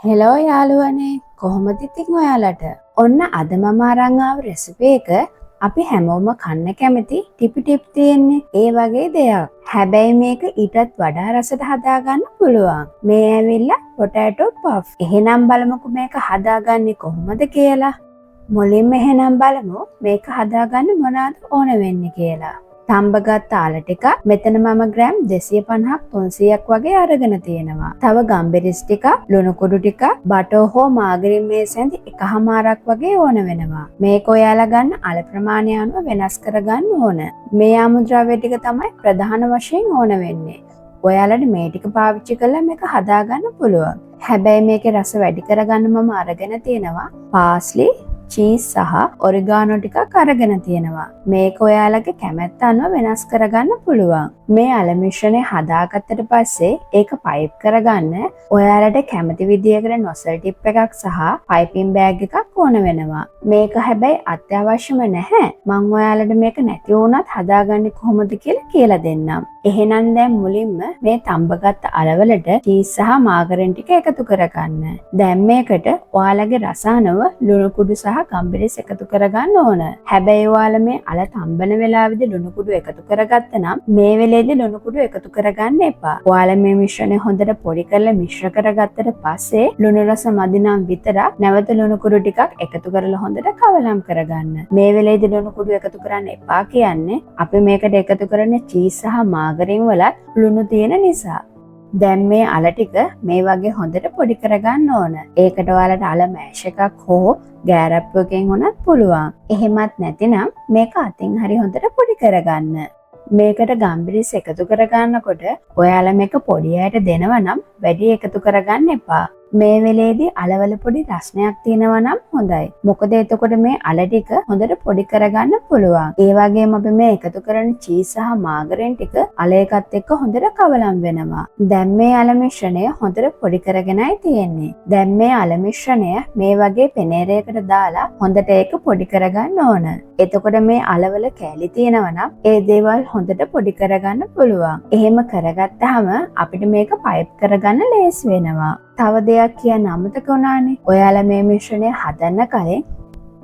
Hello යාළුවනේ කොහොමද ඉතින් ඔයාලට? ඔන්න අද මම අරන් ආව රෙසිපි එක අපි හැමෝම කන්න කැමති ටිපි ටිප් තියෙන්නේ ඒ වගේ දෙයක්. හැබැයි මේක ඊටත් වඩා රසට හදාගන්න පුළුවන්. මේ ඇවිල්ලා පොටැටෝ පෆ්. එහෙනම් බලමුකෝ මේක හදාගන්නේ කොහොමද කියලා. මුලින්ම එහෙනම් බලමු මේක හදාගන්න මොනවද ඕන වෙන්නේ කියලා. තම්බගත් ආල ටික මෙතන මම ග්‍රෑම් 250ක් 300ක් වගේ අරගෙන තියෙනවා. තව ගම්බිරිස් ටික, ලුණු කුඩු ටික, බටර් හෝ මාගරින් මේ සැඳි එකහමාරක් වගේ ඕන වෙනවා. මේක ඔයාලා ගන්න අල ප්‍රමාණය අනුව වෙනස් කරගන්න ඕන. මේ ආමුද්‍රව්‍ය ටික තමයි ප්‍රධාන වශයෙන් ඕන වෙන්නේ. ඔයාලට මේ ටික පාවිච්චි කරලා මේක හදාගන්න පුළුවන්. හැබැයි මේකේ රස වැඩි කරගන්න මම අරගෙන තියෙනවා පාස්ලි, චීස් සහ ඔරිගානෝ ටිකක් අරගෙන තියෙනවා. මේක ඔයාලගේ කැමැත්ත අනුව වෙනස් කරගන්න පුළුවන්. මේ අල මිශ්‍රණය හදාගත්තට පස්සේ ඒක පයිප් කරගන්න ඔයාලට කැමති විදියකට නොසල් ටිප් එකක් සහ පයිපින් බෑග් එකක් ඕන වෙනවා. මේක හැබැයි අත්‍යවශ්‍යම නැහැ. මම ඔයාලට මේක නැති වුණත් හදාගන්නේ කොහොමද කියලා දෙන්නම්. එහෙනම් දැන් මුලින්ම මේ තම්බගත්ත අලවලට චීස් සහ මාගරින් ටික එකතු කරගන්න. දැන් මේකට ඔයාලගේ රස අනුව ලුණු කුඩු සහ ගම්බිරිස් එකතු කරගන්න ඕන. හැබැයි ඔයාලා මේ අල තම්බන වෙලාවේදී ලුණු කුඩු එකතු කරගත්ත නම් මේ වෙලේදී ලුණු කුඩු එකතු කරගන්න එපා. ඔයාලා මේ මිශ්‍රණය හොඳට පොඩි කරලා මිශ්‍ර කරගත්තට පස්සේ ලුණු රස මදි නම් විතරක් නැවත ලුණු කුඩු ටිකක් එකතු කරලා හොඳට කවලම් කරගන්න. මේ වෙලේදී ලුණු කුඩු එකතු කරන්න එපා කියන්නේ අපි මේකට එකතු කරන චීස් සහ මාගරින් වලත් ලුණු තියෙන නිසා. දැන් මේ අල ටික මේ වගේ හොඳට පොඩි කරගන්න ඕන. ඒකට ඔයාලට අල මෑෂ් එකක් හෝ ගෑරප් එකකින් උනත් පුළුවන්. එහෙමත් නැතිනම් මේක අතින් හරි හොඳට පොඩි කරගන්න. මේකට ගම්බිරිස් එකතු කරගන්නකොට ඔයාලා මේක පොඩි අයට දෙනවා නම් වැඩි එකතු කරගන්න එපා. මේ වෙලේදී අලවල පොඩි රස්නයක් තියෙනවා නම් හොඳයි. මොකද එතකොට මේ අල ටික හොඳට පොඩි කරගන්න පුළුවන්. ඒ වගේම අපි මේ එකතු කරන චීස් සහ මාගරින් ටික අල එකත් එක්ක හොඳට කවලම් වෙනවා. දැන් මේ අල මිශ්‍රණය හොඳට පොඩි කරගෙනයි තියෙන්නේ. දැන් මේ අල මිශ්‍රණය මේ වගේ පෙනේරයකට දාලා හොඳට ඒක පොඩි කරගන්න ඕන. එතකොට මේ අලවල කැලි තියෙනවා නම් ඒ දේවල් හොඳට පොඩි කරගන්න පුළුවන්. එහෙම කරගත්තාම අපිට මේක පයිප් කරගන්න ලේසි වෙනවා. තව දෙයක් කියන්න අමතක වුණානේ. ඔයාලා මේ මිශ්‍රණය හදන්න කලින්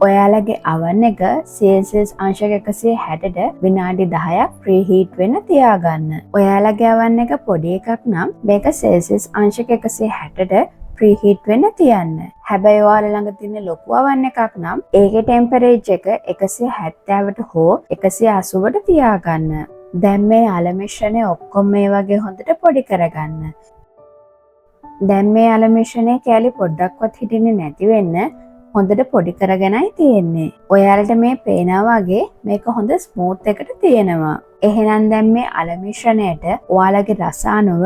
ඔයාලගේ oven එක සෙල්සියස් අංශක 160ට විනාඩි 10ක් ප්‍රීහීට් වෙන්න තියාගන්න. ඔයාලගේ oven එක පොඩි එකක් නම් මේක සෙල්සියස් අංශක 160ට ප්‍රීහීට් වෙන්න තියන්න. හැබැයි ඔයාලා ළඟ තියෙන ලොකු oven එකක් නම් ඒකේ ටෙම්පරේචර් එක 170ට හෝ 180ට තියාගන්න. දැන් මේ අල මිශ්‍රණය ඔක්කොම මේ වගේ හොඳට පොඩි කරගන්න. දැන් මේ අල මිශ්‍රණය කැලි පොඩ්ඩක්වත් හිටින්නේ නැති වෙන්න හොඳට පොඩි කරගෙනයි තියෙන්නේ. ඔයාලට මේ පේනවා වගේ මේක හොඳ ස්මූත් එකට තියෙනවා. එහෙනම් දැන් මේ අල මිශ්‍රණයට ඔයාලගේ රස අනුව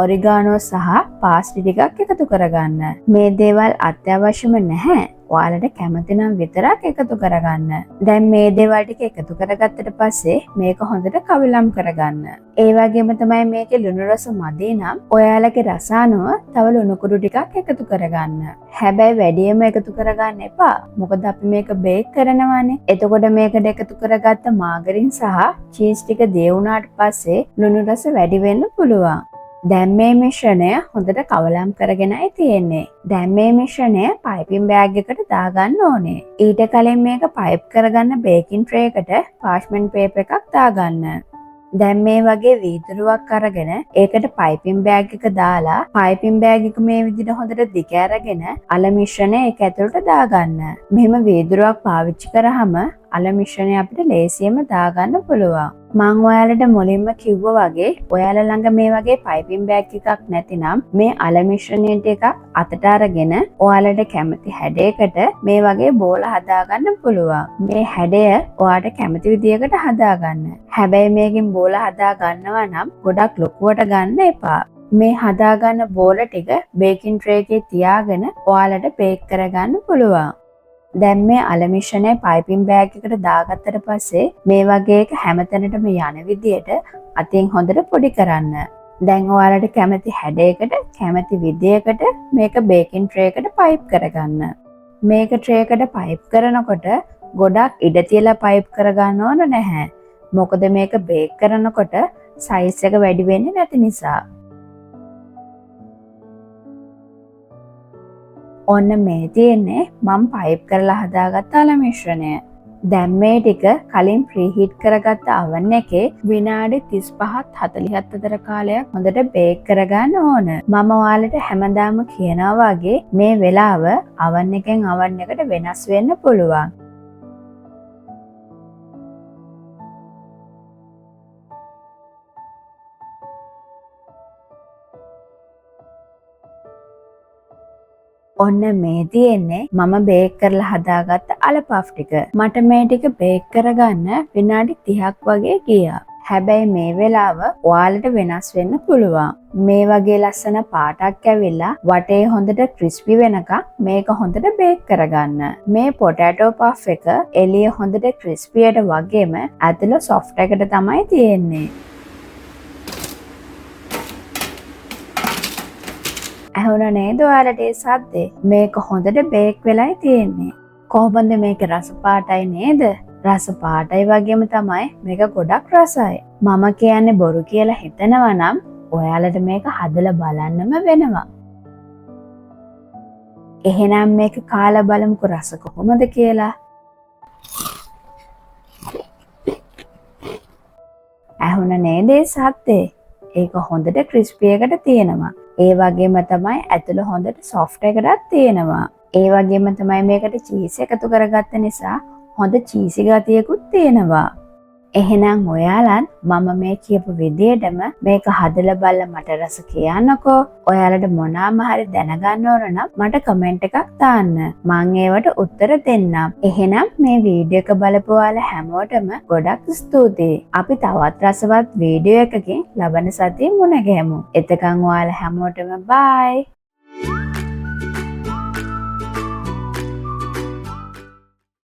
ඔරිගානෝ සහ පාස්ලි ටිකක් එකතු කරගන්න. මේ දේවල් අත්‍යවශ්‍යම නැහැ. ඔයාලට කැමති නම් විතරක් එකතු කරගන්න. දැන් මේ දේවල් ටික එකතු කරගත්තට පස්සේ මේක හොඳට කවලම් කරගන්න. ඒ වගේම තමයි මේකේ ලුණු රස මදි නම් ඔයාලගේ රස අනුව තව ලුණු කුඩු ටිකක් එකතු කරගන්න. හැබැයි වැඩියෙන්ම එකතු කරගන්න එපා. මොකද අපි මේක බේක් කරනවානේ. එතකොට මේකට එකතු කරගත්ත මාගරින් සහ චීස් ටික දේ වුණාට පස්සේ ලුණු රස වැඩි වෙන්න පුළුවන්. දැන් මේ මිශ්‍රණය හොඳට කවලම් කරගෙනයි තියෙන්නේ. දැන් මේ මිශ්‍රණය පයිපින් බෑග් එකට දාගන්න ඕනේ. ඊට කලින් මේක පයිප් කරගන්න බේකින් ට්‍රේ එකට පාර්ච්මන්ට් පේපර් එකක් දාගන්න. දැන් මේ වගේ වීදුරුවක් අරගෙන ඒකට පයිපින් බෑග් එක දාලා පයිපින් බෑග් එක මේ විදිහට හොඳට දිග අරගෙන අල මිශ්‍රණය ඒක ඇතුළට දාගන්න. මෙහෙම වීදුරුවක් පාවිච්චි කරාම අල මිශ්‍රණය අපිට ලේසියෙන්ම දාගන්න පුළුවන්. මම ඔයාලට මුලින්ම කිව්වා වගේ ඔයාලා ළඟ මේ වගේ පයිපින් බෑග් එකක් නැතිනම් මේ අල මිශ්‍රණය ටික අතට අරගෙන ඔයාලට කැමති හැඩයකට මේ වගේ බෝල හදාගන්න පුළුවන්. මේ හැඩය ඔයාලට කැමති විදියකට හදාගන්න. හැබැයි මේකෙන් බෝල හදා ගන්නවා නම් ගොඩක් ලොකුවට ගන්න එපා. මේ හදාගන්න බෝල ටික බේකින් ට්‍රේ එකේ තියාගෙන ඔයාලට බේක් කරගන්න පුළුවන්. දැන් මේ අල මිශ්‍රණය පයිපින් බෑග් එකට දාගත්තට පස්සේ මේ වගේ එක හැමතැනටම යන විදියට අතින් හොඳට පොඩි කරන්න. දැන් ඔයාලට කැමති හැඩයකට කැමති විදියකට මේක බේකින් ට්‍රේ එකට පයිප් කරගන්න. මේක ට්‍රේ එකට පයිප් කරනකොට ගොඩක් ඉඩ තියලා පයිප් කරගන්න ඕන නැහැ. මොකද මේක බේක් කරනකොට සයිස් එක වැඩි වෙන්නේ නැති නිසා. ඔන්න මේ තියෙන්නේ මම පයිප් කරලා හදාගත්ත අල මිශ්‍රණය. දැන් මේ ටික කලින් ප්‍රීහීට් කරගත්ත oven එකේ විනාඩි 35ත් 40ත් අතර කාලයක් හොඳට බේක් කරගන්න ඕන. මම ඔයාලට හැමදාම කියනවා වගේ මේ වෙලාව oven එකෙන් oven එකට වෙනස් වෙන්න පුළුවන්. ඔන්න මේ තියෙන්නේ මම බේක් කරලා හදාගත්ත අල පෆ් ටික. මට මේ ටික බේක් කරගන්න විනාඩි 30ක් වගේ ගියා. හැබැයි මේ වෙලාව ඔයාලට වෙනස් වෙන්න පුළුවන්. මේ වගේ ලස්සන පාටක් ඇවිල්ලා වටේ හොඳට ක්‍රිස්පි වෙනකම් මේක හොඳට බේක් කරගන්න. මේ පොටැටෝ පෆ් එක එළිය හොඳට ක්‍රිස්පියට වගේම ඇතුළ සොෆ්ට් එකට තමයි තියෙන්නේ. ඇහුණ නේද ඔයාලට ඒ සද්දේ? මේක හොඳට බේක් වෙලයි තියෙන්නේ. කොහොමද මේක රස පාටයි නේද? රස පාටයි වගේම තමයි මේක ගොඩක් රසයි. මම කියන්නේ බොරු කියලා හිතනවා නම් ඔයාලට මේක හදලා බලන්නම වෙනවා. එහෙනම් මේක කාලා බලමුකෝ රස කොහොමද කියලා. ඇහුණ නේද ඒ සද්දේ? ඒක හොඳට ක්‍රිස්පි එකට තියෙනවා. ඒ වගේම තමයි ඇතුළ හොඳට සොෆ්ට් එකටත් තියෙනවා. ඒ වගේම තමයි මේකට චීස් එකතු කරගත්ත නිසා හොඳ චීසි ගතියකුත් තියෙනවා. එහෙනම් ඔයාලන් මම මේ කියපු විදිහටම මේක හදලා බලලා මට රස කියන්නකෝ. ඔයාලට මොනවාම හරි දැනගන්න ඕන නම් මට කමෙන්ට් එකක් දාන්න. මම ඒවට උත්තර දෙන්නම්. එහෙනම් මේ වීඩියෝ එක බලපු ඔයාලා හැමෝටම ගොඩක් ස්තුතියි. අපි තවත් රසවත් වීඩියෝ එකකින් ලබන සතියේ මුණ ගැහෙමු. එතකන් ඔයාලා හැමෝටම බයි.